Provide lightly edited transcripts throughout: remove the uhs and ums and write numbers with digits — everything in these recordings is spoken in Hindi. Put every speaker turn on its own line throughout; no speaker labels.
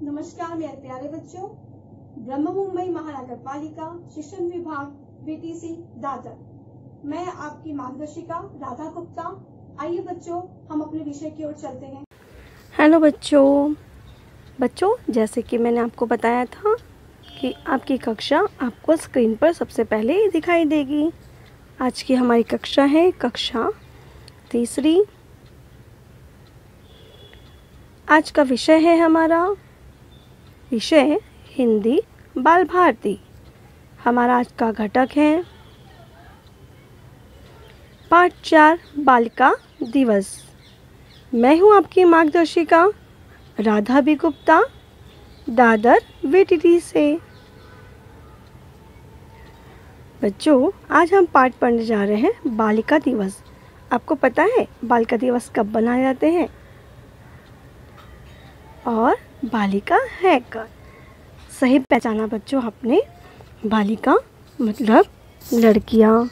नमस्कार मेरे प्यारे बच्चों, ब्रह्म मुंबई महानगर पालिका शिक्षण विभाग बीटीसी दादर, मैं आपकी मार्गदर्शिका राधा गुप्ता। आइए बच्चों, हम अपने विषय की ओर चलते हैं।
हेलो बच्चों, जैसे कि मैंने आपको बताया था कि आपकी कक्षा आपको स्क्रीन पर सबसे पहले दिखाई देगी। आज की हमारी कक्षा है कक्षा तीसरी। आज का विषय है हमारा विषय हिंदी बाल भारती। हमारा आज का घटक है पाठ 4 बालिका दिवस। मैं हूँ आपकी मार्गदर्शिका राधा बी गुप्ता, दादर वीटीटी से। बच्चों, आज हम पाठ पढ़ने जा रहे हैं बालिका दिवस। आपको पता है बालिका दिवस कब मनाए जाते हैं और बालिका है कौन? सही पहचाना बच्चों आपने। बालिका मतलब लड़कियां,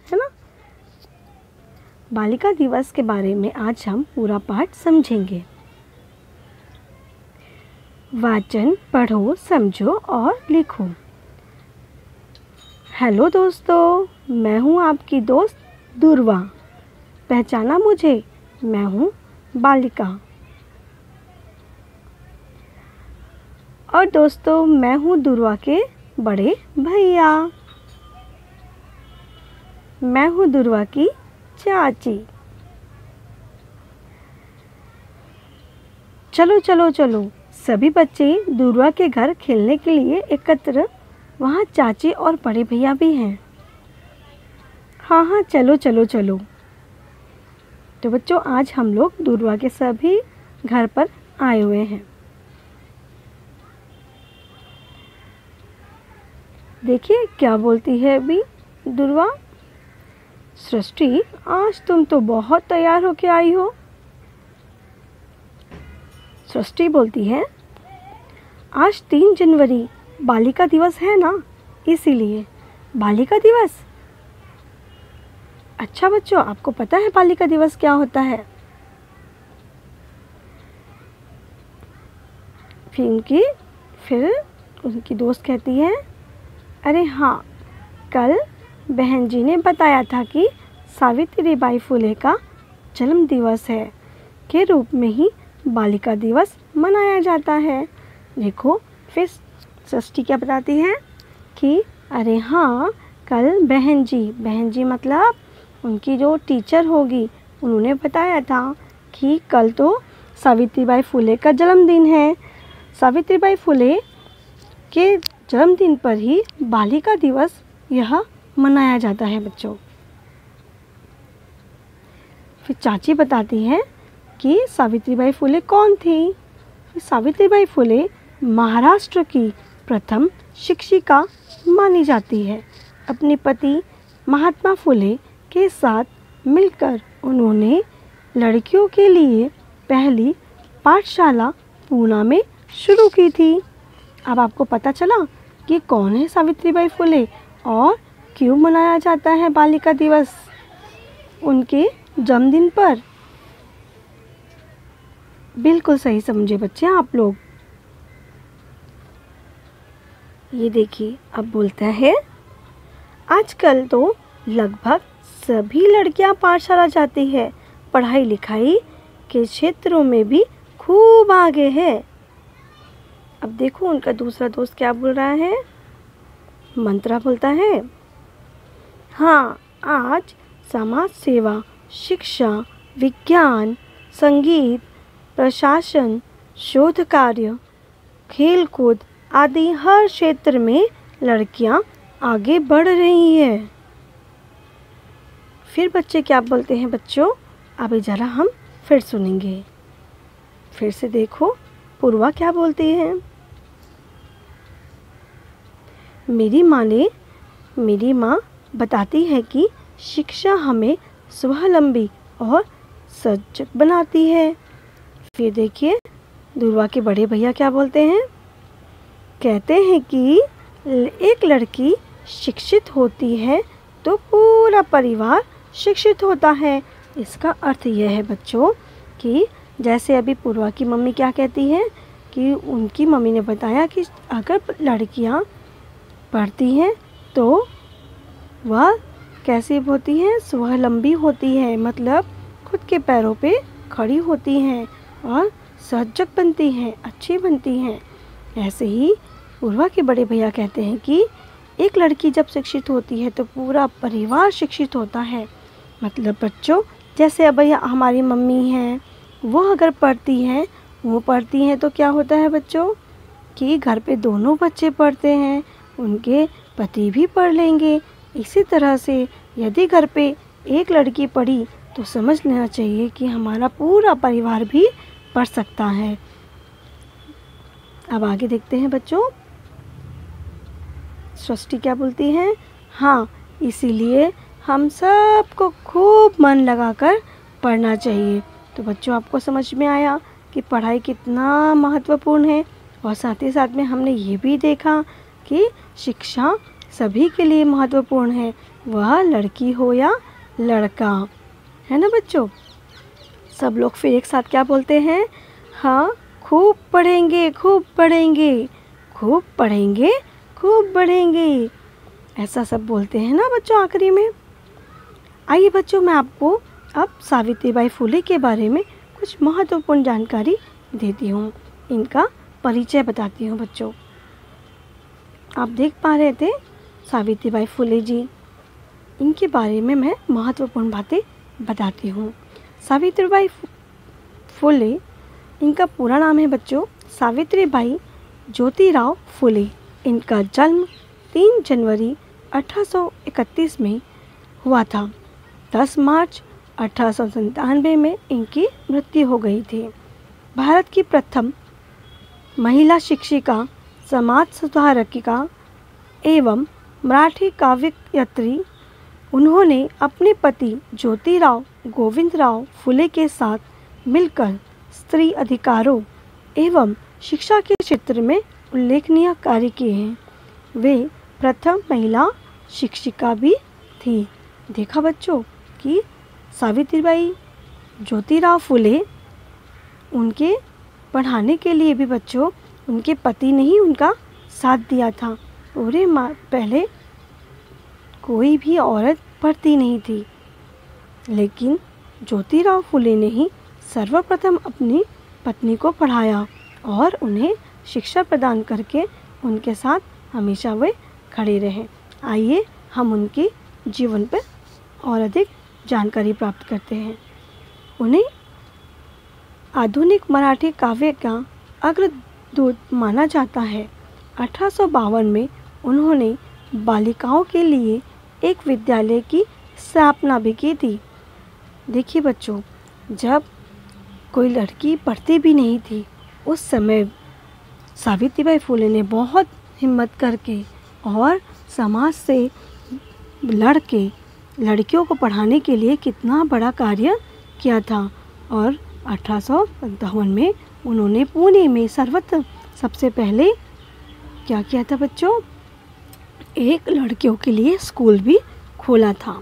है ना। बालिका दिवस के बारे में आज हम पूरा पाठ समझेंगे। वाचन पढ़ो, समझो और लिखो। हेलो दोस्तों, मैं हूँ आपकी दोस्त दुर्वा। पहचाना मुझे? मैं हूँ बालिका। और दोस्तों, मैं हूँ दुर्वा के बड़े भैया। मैं हूँ दुर्वा की चाची। चलो चलो चलो, सभी बच्चे दुर्वा के घर खेलने के लिए एकत्र। वहाँ चाची और बड़े भैया भी हैं। हाँ, चलो चलो चलो। तो बच्चों, आज हम लोग दुर्वा के सभी घर पर आए हुए हैं। देखिए क्या बोलती है अभी दुर्वा। सृष्टि, आज तुम तो बहुत तैयार होके आई हो। सृष्टि बोलती है, आज 3 जनवरी बालिका दिवस है ना, इसीलिए। बालिका दिवस? अच्छा बच्चों, आपको पता है बालिका दिवस क्या होता है? फिर उनकी दोस्त कहती है, अरे हाँ, कल बहन जी ने बताया था कि सावित्रीबाई फुले का जन्म दिवस है के रूप में ही बालिका दिवस मनाया जाता है। देखो, फिर सृष्टि क्या बताती है कि अरे हाँ, कल बहन जी मतलब उनकी जो टीचर होगी, उन्होंने बताया था कि कल तो सावित्रीबाई फुले का जन्मदिन है। सावित्रीबाई फुले के जन्मदिन पर ही बालिका दिवस यह मनाया जाता है बच्चों। फिर चाची बताती हैं कि सावित्रीबाई फुले कौन थी। सावित्रीबाई फुले महाराष्ट्र की प्रथम शिक्षिका मानी जाती है। अपने पति महात्मा फुले के साथ मिलकर उन्होंने लड़कियों के लिए पहली पाठशाला पूना में शुरू की थी। अब आपको पता चला कि कौन है सावित्रीबाई फुले और क्यों मनाया जाता है बालिका दिवस उनके जन्मदिन पर। बिल्कुल सही समझे बच्चे आप लोग। ये देखिए, अब बोलता है, आजकल तो लगभग सभी लड़कियां पाठशाला जाती है। पढ़ाई लिखाई के क्षेत्रों में भी खूब आगे है। अब देखो उनका दूसरा दोस्त क्या बोल रहा है। मंत्रा बोलता है, हाँ, आज समाज सेवा, शिक्षा, विज्ञान, संगीत, प्रशासन, शोध कार्य, खेलकूद आदि हर क्षेत्र में लड़कियां आगे बढ़ रही हैं। फिर बच्चे क्या बोलते हैं बच्चों, अभी ज़रा हम फिर सुनेंगे। फिर से देखो पूर्वा क्या बोलती है। मेरी माँ बताती है कि शिक्षा हमें स्वावलंबी और सजग बनाती है। फिर देखिए दुर्वा के बड़े भैया क्या बोलते हैं। कहते हैं कि एक लड़की शिक्षित होती है तो पूरा परिवार शिक्षित होता है। इसका अर्थ यह है बच्चों कि जैसे अभी पूर्वा की मम्मी क्या कहती है कि उनकी मम्मी ने बताया कि अगर लड़कियां पढ़ती हैं तो वह कैसी होती हैं, स्वावलंबी होती है, मतलब खुद के पैरों पे खड़ी होती हैं और सजग बनती हैं, अच्छी बनती हैं। ऐसे ही पूर्वा के बड़े भैया कहते हैं कि एक लड़की जब शिक्षित होती है तो पूरा परिवार शिक्षित होता है। मतलब बच्चों जैसे अब हमारी मम्मी हैं, वो अगर पढ़ती हैं तो क्या होता है बच्चों कि घर पे दोनों बच्चे पढ़ते हैं, उनके पति भी पढ़ लेंगे। इसी तरह से यदि घर पे एक लड़की पढ़ी तो समझ लेना चाहिए कि हमारा पूरा परिवार भी पढ़ सकता है। अब आगे देखते हैं बच्चों, सृष्टि क्या बोलती है। हाँ, इसीलिए हम सबको खूब मन लगाकर पढ़ना चाहिए। तो बच्चों आपको समझ में आया कि पढ़ाई कितना महत्वपूर्ण है और साथ ही साथ में हमने ये भी देखा कि शिक्षा सभी के लिए महत्वपूर्ण है, वह लड़की हो या लड़का, है ना बच्चों। सब लोग फिर एक साथ क्या बोलते हैं, हाँ, खूब पढ़ेंगे, खूब पढ़ेंगे, खूब पढ़ेंगे, खूब बढ़ेंगे, ऐसा सब बोलते हैं ना बच्चों आखिरी में। आइए बच्चों मैं आपको अब सावित्रीबाई फुले के बारे में कुछ महत्वपूर्ण जानकारी देती हूँ, इनका परिचय बताती हूँ बच्चों। आप देख पा रहे थे सावित्रीबाई फुले जी, इनके बारे में मैं महत्वपूर्ण बातें बताती हूँ। सावित्रीबाई फुले, इनका पूरा नाम है बच्चों सावित्रीबाई ज्योतिराव फुले। इनका जन्म 3 जनवरी 1831 में हुआ था। 10 मार्च 1897 में इनकी मृत्यु हो गई थी। भारत की प्रथम महिला शिक्षिका, समाज सुधारकिका एवं मराठी काव्ययत्री, उन्होंने अपने पति ज्योतिराव गोविंदराव फुले के साथ मिलकर स्त्री अधिकारों एवं शिक्षा के क्षेत्र में उल्लेखनीय कार्य किए हैं। वे प्रथम महिला शिक्षिका भी थी। देखा बच्चों कि सावित्रीबाई ज्योतिराव फुले, उनके पढ़ाने के लिए भी बच्चों उनके पति ने ही उनका साथ दिया था। पूरे पहले कोई भी औरत पढ़ती नहीं थी, लेकिन ज्योतिराव फुले ने ही सर्वप्रथम अपनी पत्नी को पढ़ाया और उन्हें शिक्षा प्रदान करके उनके साथ हमेशा वे खड़े रहे। आइए हम उनके जीवन पर और अधिक जानकारी प्राप्त करते हैं। उन्हें आधुनिक मराठी काव्य का अग्रदूत माना जाता है। 1852 में उन्होंने बालिकाओं के लिए एक विद्यालय की स्थापना भी की थी। देखिए बच्चों, जब कोई लड़की पढ़ती भी नहीं थी, उस समय सावित्रीबाई फुले ने बहुत हिम्मत करके और समाज से लड़ के लड़कियों को पढ़ाने के लिए कितना बड़ा कार्य किया था। और 1857 में उन्होंने पुणे में सर्वत्र सबसे पहले क्या किया था बच्चों, एक लड़कियों के लिए स्कूल भी खोला था।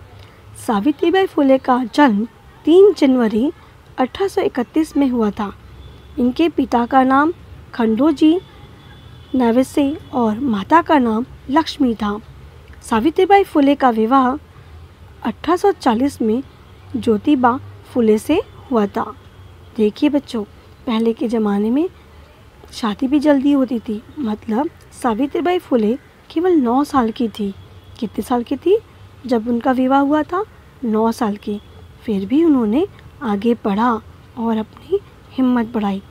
सावित्रीबाई फुले का जन्म 3 जनवरी 1831 में हुआ था। इनके पिता का नाम खंडोजी नवसे और माता का नाम लक्ष्मी था। सावित्रीबाई फुले का विवाह 1840 में ज्योतिबा फुले से हुआ था। देखिए बच्चों, पहले के ज़माने में शादी भी जल्दी होती थी। मतलब सावित्रीबाई फुले केवल 9 साल की थी। कितने साल की थी जब उनका विवाह हुआ था? 9 साल की। फिर भी उन्होंने आगे पढ़ा और अपनी हिम्मत बढ़ाई।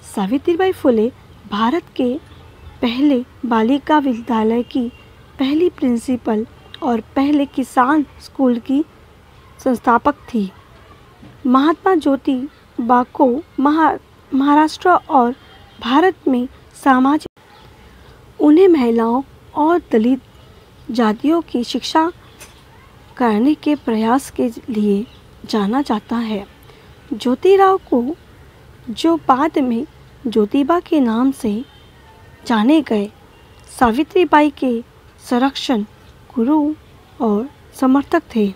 सावित्रीबाई फुले भारत के पहले बालिका विद्यालय की पहली प्रिंसिपल और पहले किसान स्कूल की संस्थापक थी। महात्मा ज्योतिबा को महाराष्ट्र और भारत में सामाजिक उन्हें महिलाओं और दलित जातियों की शिक्षा कराने के प्रयास के लिए जाना जाता है। ज्योतिराव को, जो बाद में ज्योतिबा के नाम से जाने गए, सावित्रीबाई के संरक्षण गुरु और समर्थक थे।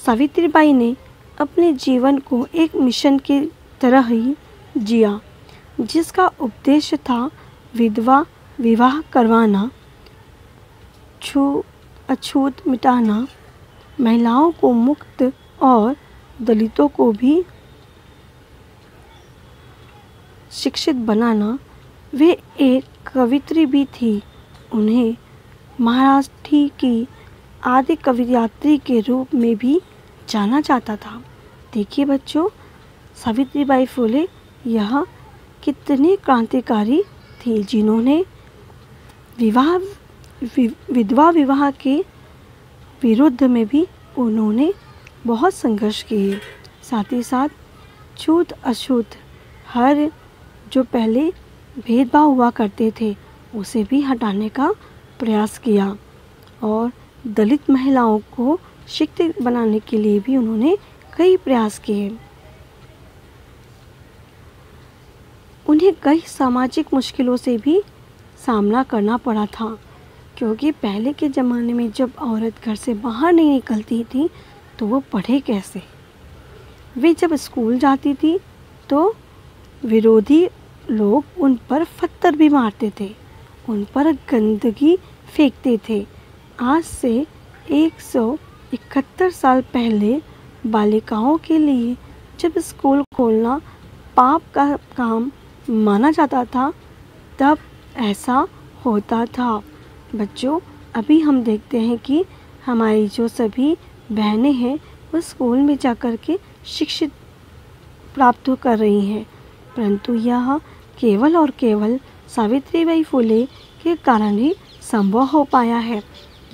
सावित्रीबाई ने अपने जीवन को एक मिशन की तरह ही जिया, जिसका उद्देश्य था विधवा विवाह करवाना, अछूत मिटाना, महिलाओं को मुक्त और दलितों को भी शिक्षित बनाना। वे एक कवयित्री भी थी। उन्हें महाराष्ट्र की आदि कवयित्री के रूप में भी जाना जाता था। देखिए बच्चों, सावित्रीबाई फुले यह कितने क्रांतिकारी थी, जिन्होंने विधवा विवाह के विरुद्ध में भी उन्होंने बहुत संघर्ष किए। साथ ही साथ छूत अछूत हर जो पहले भेदभाव हुआ करते थे उसे भी हटाने का प्रयास किया और दलित महिलाओं को शिक्षित बनाने के लिए भी उन्होंने कई प्रयास किए। उन्हें कई सामाजिक मुश्किलों से भी सामना करना पड़ा था, क्योंकि पहले के ज़माने में जब औरत घर से बाहर नहीं निकलती थी तो वो पढ़े कैसे। वे जब स्कूल जाती थी तो विरोधी लोग उन पर पत्थर भी मारते थे, उन पर गंदगी फेंकते थे। आज से 171 साल पहले बालिकाओं के लिए जब स्कूल खोलना पाप का काम माना जाता था, तब ऐसा होता था। बच्चों, अभी हम देखते हैं कि हमारी जो सभी बहनें हैं वो स्कूल में जाकर के शिक्षित प्राप्त कर रही हैं, परंतु यह केवल और केवल सावित्रीबाई फुले के कारण ही संभव हो पाया है।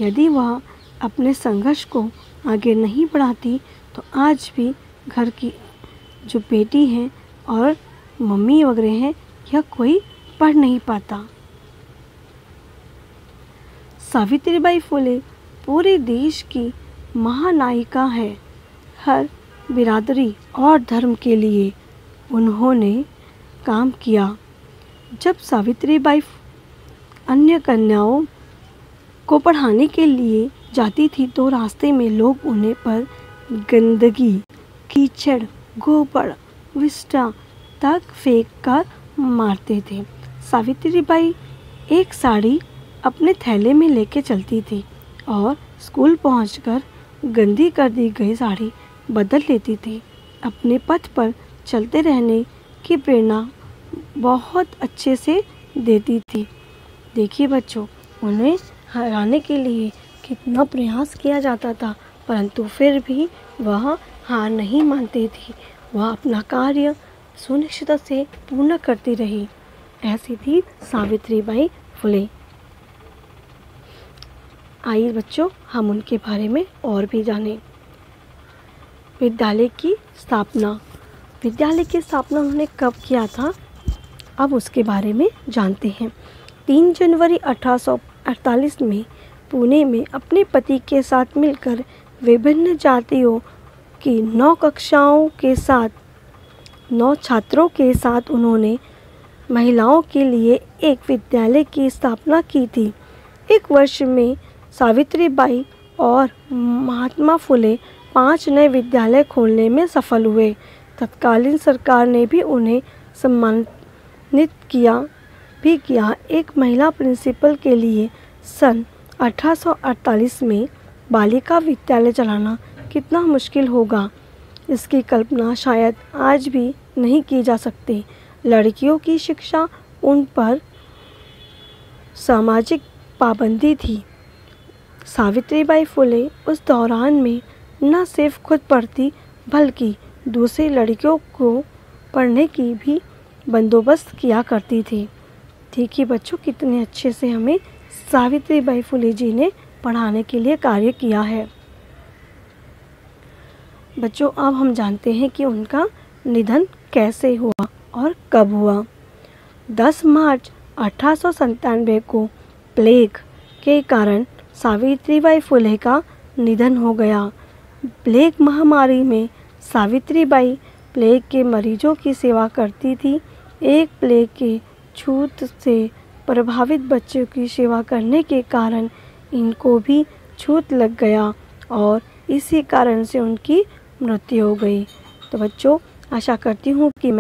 यदि वह अपने संघर्ष को आगे नहीं बढ़ाती तो आज भी घर की जो बेटी हैं और मम्मी वगैरह हैं, यह कोई पढ़ नहीं पाता। सावित्रीबाई फुले पूरे देश की महानायिका है। हर बिरादरी और धर्म के लिए उन्होंने काम किया। जब सावित्रीबाई अन्य कन्याओं को पढ़ाने के लिए जाती थी तो रास्ते में लोग उन्हें पर गंदगी, कीचड़, गोबर, विष्ठा तक फेंक कर मारते थे। सावित्रीबाई एक साड़ी अपने थैले में लेके चलती थी और स्कूल पहुंचकर गंदी कर दी गई साड़ी बदल लेती थी। अपने पथ पर चलते रहने की प्रेरणा बहुत अच्छे से देती थी। देखिए बच्चों, उन्हें हराने के लिए कितना प्रयास किया जाता था, परंतु फिर भी वह हार नहीं मानती थी। वह अपना कार्य सुनिश्चितता से पूर्ण करती रही। ऐसी थी सावित्रीबाई फुले। आइए बच्चों, हम उनके बारे में और भी जानें। विद्यालय की स्थापना। विद्यालय की स्थापना उन्होंने कब किया था, अब उसके बारे में जानते हैं। 3 जनवरी 1848 में पुणे में अपने पति के साथ मिलकर विभिन्न जातियों की 9 छात्रों के साथ उन्होंने महिलाओं के लिए एक विद्यालय की स्थापना की थी। एक वर्ष में सावित्रीबाई और महात्मा फुले 5 नए विद्यालय खोलने में सफल हुए। तत्कालीन सरकार ने भी उन्हें सम्मानित किया। एक महिला प्रिंसिपल के लिए सन 1848 में बालिका विद्यालय चलाना कितना मुश्किल होगा, इसकी कल्पना शायद आज भी नहीं की जा सकती। लड़कियों की शिक्षा उन पर सामाजिक पाबंदी थी। सावित्रीबाई फुले उस दौरान में न सिर्फ खुद पढ़ती बल्कि दूसरी लड़कियों को पढ़ने की भी बंदोबस्त किया करती थी। देखिए बच्चों, कितने अच्छे से हमें सावित्रीबाई फुले जी ने पढ़ाने के लिए कार्य किया है। बच्चों, अब हम जानते हैं कि उनका निधन कैसे हुआ और कब हुआ। 10 मार्च 1897 को प्लेग के कारण सावित्रीबाई फुले का निधन हो गया। प्लेग महामारी में सावित्रीबाई प्लेग के मरीजों की सेवा करती थी। एक प्लेग के छूत से प्रभावित बच्चों की सेवा करने के कारण इनको भी छूत लग गया और इसी कारण से उनकी मृत्यु हो गई। तो बच्चों, आशा करती हूँ कि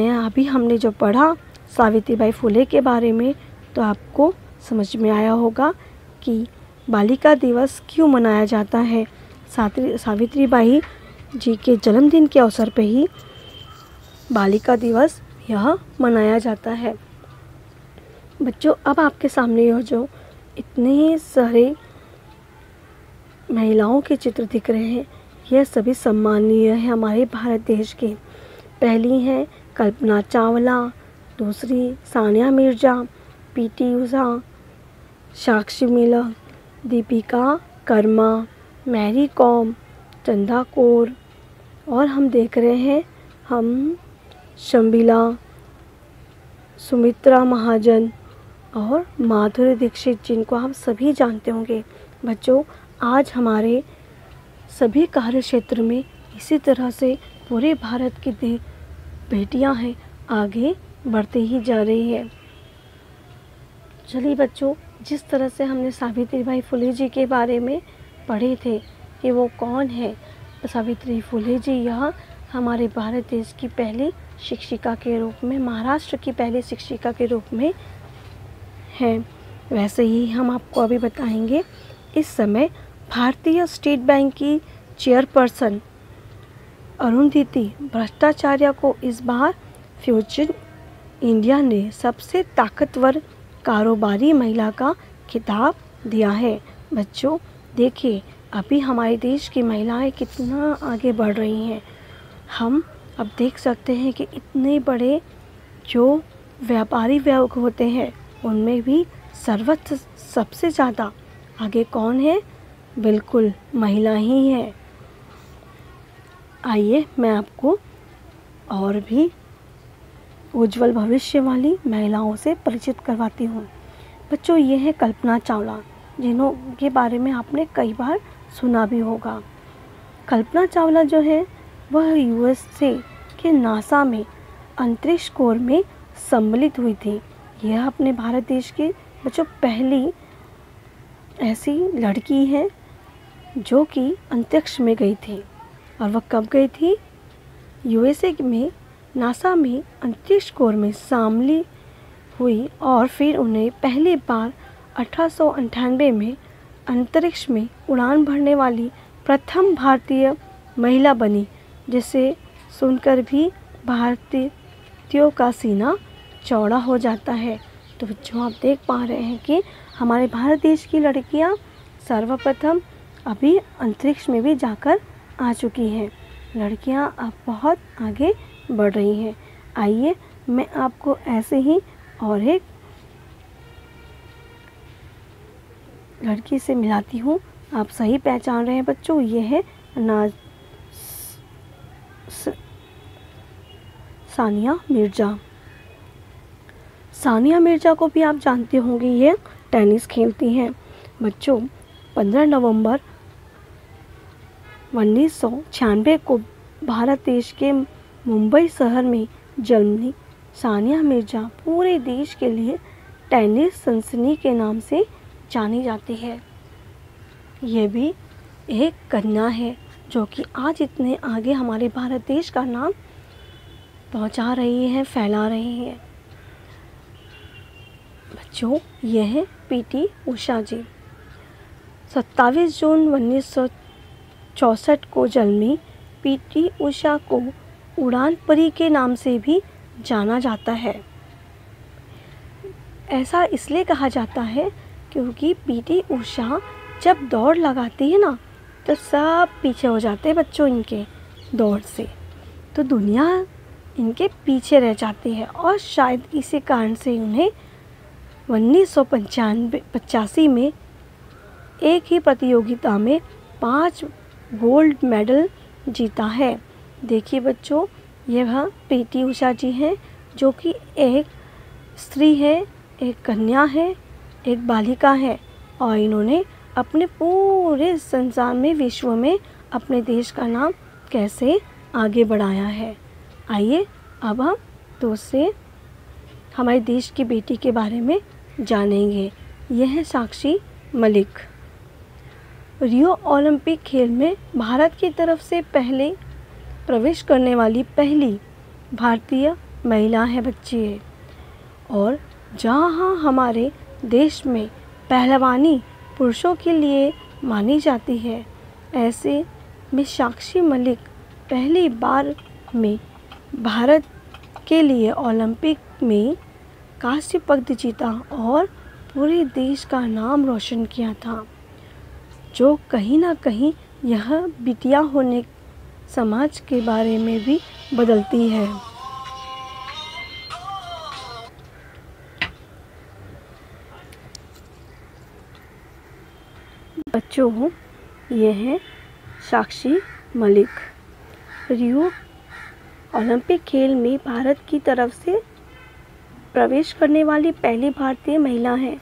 अभी हमने जो पढ़ा सावित्रीबाई फुले के बारे में, तो आपको समझ में आया होगा कि बालिका दिवस क्यों मनाया जाता है। सावित्रीबाई जी के जन्मदिन के अवसर पे ही बालिका दिवस यह मनाया जाता है। बच्चों, अब आपके सामने यह जो इतने सारे महिलाओं के चित्र दिख रहे हैं, यह सभी सम्माननीय है हमारे भारत देश के। पहली हैं कल्पना चावला, दूसरी सानिया मिर्जा, पीटी उषा, साक्षी मिलर, दीपिका कर्मा, मैरी कॉम, चंदा कौर, और हम देख रहे हैं शर्मिला, सुमित्रा महाजन और माधुरी दीक्षित, जिनको आप सभी जानते होंगे। बच्चों, आज हमारे सभी कार्य क्षेत्र में इसी तरह से पूरे भारत की बेटियां हैं, आगे बढ़ते ही जा रही है। चलिए बच्चों, जिस तरह से हमने सावित्रीबाई फुले जी के बारे में पढ़े थे कि वो कौन है, सावित्री फुले जी यह हमारे भारत देश की पहली शिक्षिका के रूप में, महाराष्ट्र की पहली शिक्षिका के रूप में है। वैसे ही हम आपको अभी बताएंगे, इस समय भारतीय स्टेट बैंक की चेयरपर्सन अरुंधति भट्टाचार्य को इस बार फ्यूचर इंडिया ने सबसे ताकतवर कारोबारी महिला का खिताब दिया है। बच्चों देखिए, अभी हमारे देश की महिलाएं कितना आगे बढ़ रही हैं। हम अब देख सकते हैं कि इतने बड़े जो व्यापारी वर्ग होते हैं, उनमें भी सर्वत्र सबसे ज़्यादा आगे कौन है? बिल्कुल महिला ही है। आइए मैं आपको और भी उज्जवल भविष्य वाली महिलाओं से परिचित करवाती हूँ। बच्चों, ये है कल्पना चावला, जिन्हों के बारे में आपने कई बार सुना भी होगा। कल्पना चावला जो है वह यूएसए के नासा में अंतरिक्ष कोर में सम्मिलित हुई थी। यह अपने भारत देश की बच्चों पहली ऐसी लड़की है जो कि अंतरिक्ष में गई थी। और वह कब गई थी? यूएसए में नासा में अंतरिक्ष कोर में शामिल हुई और फिर उन्हें पहली बार 1898 में अंतरिक्ष में उड़ान भरने वाली प्रथम भारतीय महिला बनी, जिसे सुनकर भी भारतीयों का सीना चौड़ा हो जाता है। तो बच्चों, आप देख पा रहे हैं कि हमारे भारत देश की लड़कियां सर्वप्रथम अभी अंतरिक्ष में भी जाकर आ चुकी हैं। लड़कियां अब बहुत आगे बढ़ रही हैं। आइए मैं आपको ऐसे ही और एक लड़की से मिलाती हूँ। आप सही पहचान रहे हैं बच्चों, ये है सानिया मिर्जा। सानिया मिर्जा को भी आप जानते होंगे, ये टेनिस खेलती हैं। बच्चों, 15 नवंबर 1996 को भारत देश के मुंबई शहर में जन्मी सानिया मिर्जा पूरे देश के लिए टेनिस सनसनी के नाम से जानी जाती है। ये भी एक कन्या है जो कि आज इतने आगे हमारे भारत देश का नाम पहुंचा रही है, फैला रही है। बच्चों, यह है पीटी उषा जी। 27 जून 1964 को जन्मी पीटी उषा को उड़ान परी के नाम से भी जाना जाता है। ऐसा इसलिए कहा जाता है क्योंकि पीटी उषा जब दौड़ लगाती है ना, तो सब पीछे हो जाते हैं बच्चों इनके दौड़ से, तो दुनिया इनके पीछे रह जाती है। और शायद इसी कारण से उन्हें 1985 में एक ही प्रतियोगिता में 5 गोल्ड मेडल जीता है। देखिए बच्चों, यह पीटी उषा जी हैं जो कि एक स्त्री है, एक कन्या है, एक बालिका है, और इन्होंने अपने पूरे संसार में, विश्व में अपने देश का नाम कैसे आगे बढ़ाया है। आइए अब हम दूसरे हमारे देश की बेटी के बारे में जानेंगे। यह है साक्षी मलिक। रियो ओलंपिक खेल में भारत की तरफ से पहले प्रवेश करने वाली पहली भारतीय महिला है बच्चे। और जहाँ हमारे देश में पहलवानी पुरुषों के लिए मानी जाती है, ऐसे में साक्षी मलिक पहली बार में भारत के लिए ओलंपिक में कांस्य पदक जीता और पूरे देश का नाम रोशन किया था, जो कहीं ना कहीं यह बिटिया होने समाज के बारे में भी बदलती है। बच्चों, यह है साक्षी मलिक। रियो ओलंपिक खेल में भारत की तरफ से प्रवेश करने वाली पहली भारतीय महिला है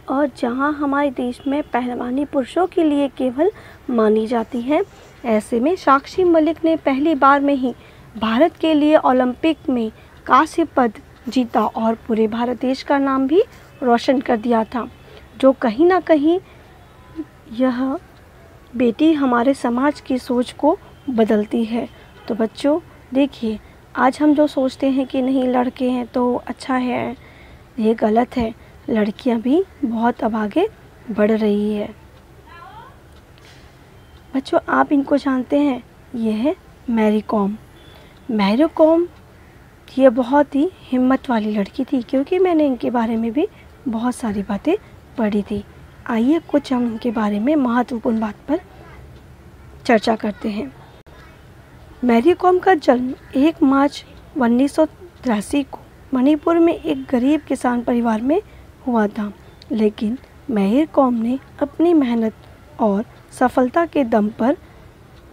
और जहां हमारे देश में पहलवानी पुरुषों के लिए केवल मानी जाती है, ऐसे में साक्षी मलिक ने पहली बार में ही भारत के लिए ओलंपिक में कांस्य पदक जीता और पूरे भारत देश का नाम भी रोशन कर दिया था, जो कहीं ना कहीं यह बेटी हमारे समाज की सोच को बदलती है। तो बच्चों देखिए, आज हम जो सोचते हैं कि नहीं लड़के हैं तो अच्छा है, ये गलत है। लड़कियां भी बहुत अब आगे बढ़ रही है। बच्चों, आप इनको जानते हैं, ये है मैरी कॉम। मैरी कॉम ये बहुत ही हिम्मत वाली लड़की थी, क्योंकि मैंने इनके बारे में भी बहुत सारी बातें पढ़ी थी। आइए कुछ हम इनके बारे में महत्वपूर्ण बात पर चर्चा करते हैं। मैरी कॉम का जन्म 1 मार्च 1983 को मणिपुर में एक गरीब किसान परिवार में हुआ था, लेकिन मैरी कॉम ने अपनी मेहनत और सफलता के दम पर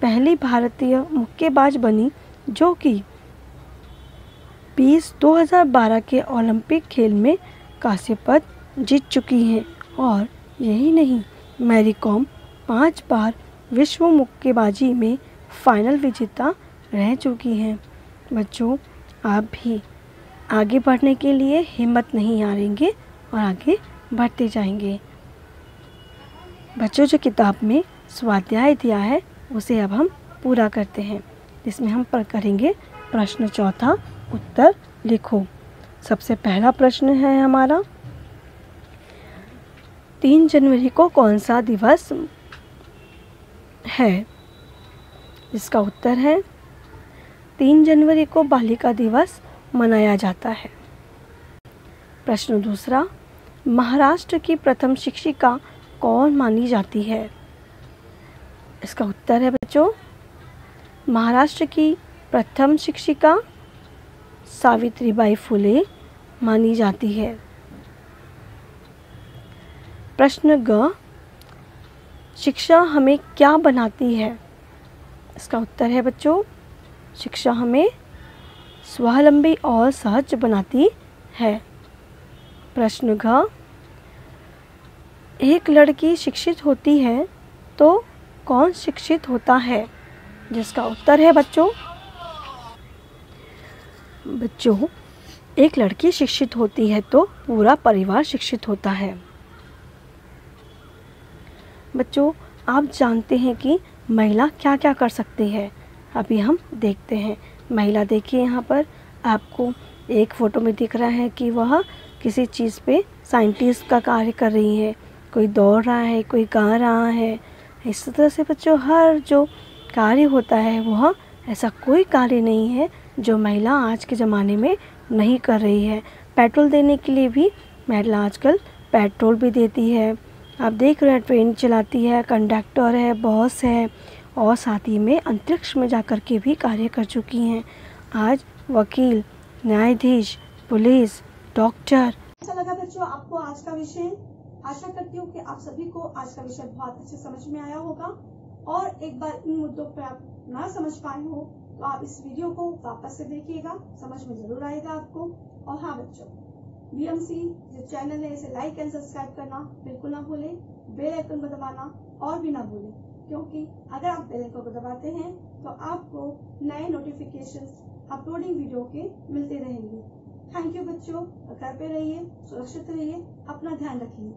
पहली भारतीय मुक्केबाज बनी, जो कि 2012 के ओलंपिक खेल में कांस्य पदक जीत चुकी हैं। और यही नहीं, मैरी कॉम 5 बार विश्व मुक्केबाजी में फाइनल विजेता रह चुकी हैं। बच्चों, आप भी आगे बढ़ने के लिए हिम्मत नहीं हारेंगे और आगे बढ़ते जाएंगे। बच्चों, जो किताब में स्वाध्याय दिया है उसे अब हम पूरा करते हैं। इसमें हम करेंगे प्रश्न चौथा, उत्तर लिखो। सबसे पहला प्रश्न है हमारा, 3 जनवरी को कौन सा दिवस है? इसका उत्तर है 3 जनवरी को बालिका दिवस मनाया जाता है। प्रश्न दूसरा, महाराष्ट्र की प्रथम शिक्षिका कौन मानी जाती है? इसका उत्तर है बच्चों, महाराष्ट्र की प्रथम शिक्षिका सावित्रीबाई फुले मानी जाती है। प्रश्न ग, शिक्षा हमें क्या बनाती है? इसका उत्तर है बच्चों, शिक्षा हमें स्वावलंबी और सहज बनाती है। प्रश्न घ, एक लड़की शिक्षित होती है तो कौन शिक्षित होता है? जिसका उत्तर है बच्चों, एक लड़की शिक्षित होती है तो पूरा परिवार शिक्षित होता है। बच्चों, आप जानते हैं कि महिला क्या क्या कर सकती है? अभी हम देखते हैं। महिला देखिए, यहाँ पर आपको एक फ़ोटो में दिख रहा है कि वह किसी चीज़ पे साइंटिस्ट का कार्य कर रही है। कोई दौड़ रहा है, कोई गा रहा है। इस तरह से बच्चों, हर जो कार्य होता है वह ऐसा कोई कार्य नहीं है जो महिला आज के ज़माने में नहीं कर रही है। पेट्रोल देने के लिए भी महिला आजकल पेट्रोल भी देती है। आप देख रहे हैं, ट्रेन चलाती है, कंडक्टर है, बॉस है और साथ ही में अंतरिक्ष में जाकर के भी कार्य कर चुकी हैं। आज वकील, न्यायाधीश, पुलिस, डॉक्टर।
अच्छा लगा बच्चों आपको आज का विषय? आशा करती हूँ कि आप सभी को आज का विषय बहुत अच्छे समझ में आया होगा। और एक बार इन मुद्दों पर आप ना समझ पाए हो तो आप इस वीडियो को वापस से देखिएगा, समझ में जरूर आएगा आपको। और हाँ बच्चों, बीएमसी जो चैनल है इसे लाइक एंड सब्सक्राइब करना बिल्कुल ना भूलें, बेल आइकन को दबाना और भी ना भूलें, क्योंकि अगर आप बेल आइकन को दबाते हैं तो आपको नए नोटिफिकेशंस अपलोडिंग वीडियो के मिलते रहेंगे। थैंक यू बच्चों, घर पे रहिए, सुरक्षित रहिए, अपना ध्यान रखिए।